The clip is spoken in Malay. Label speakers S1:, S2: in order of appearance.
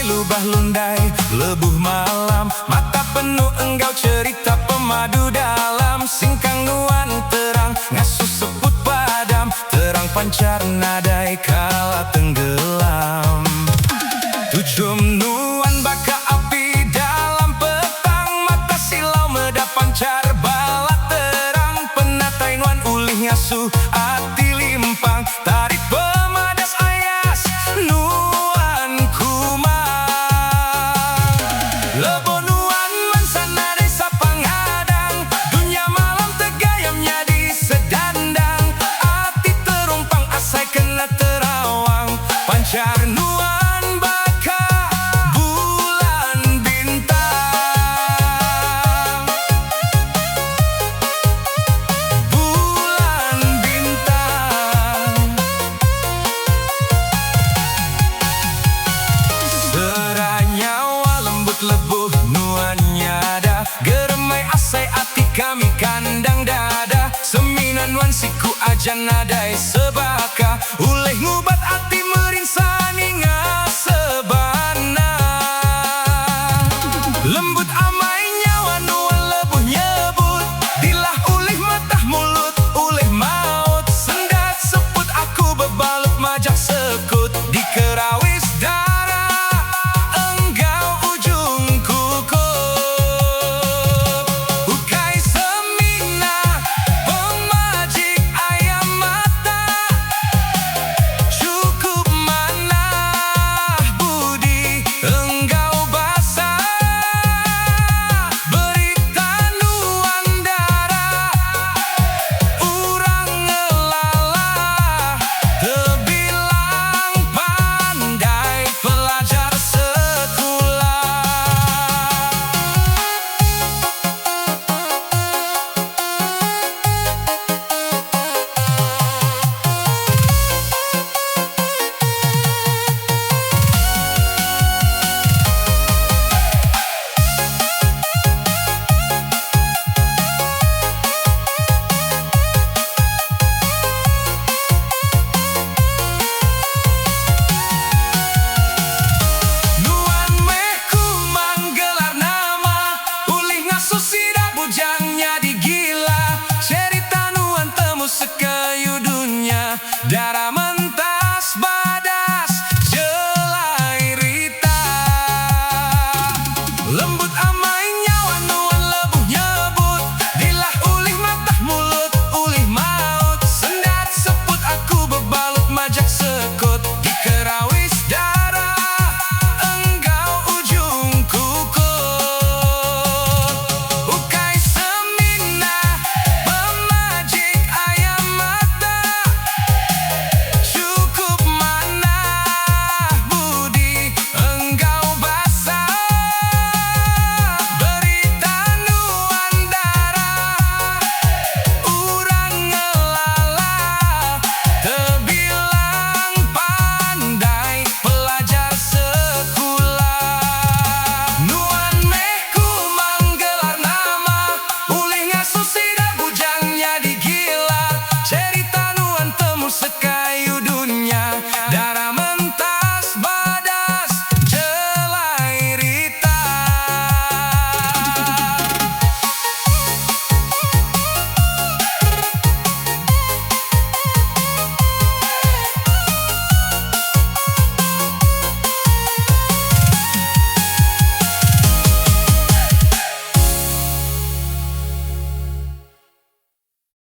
S1: Lundai lubah lundai lebuh malam, mata penuh engkau cerita pemadu dalam. Singkang nuan terang ngasuh seput padam, terang pancar nadai kala tenggelam. Tujuh nuan baka api dalam petang, mata silau medap pancar bala terang. Penatai nuan ulih ngasuh ati limpang, tarik pemadas ayas nuan kumang. Lebo nuan mansana desa pangadang, dunia malam tegayamnya di sedandang. Ati terumpang asai kena terawang, pancar nuan baka bulan bintang. Bulan bintang. Seranyawa lembut lebuh nuan nyada, geremai asai ati kami kandang dada. Seminan nuan siku ajan nada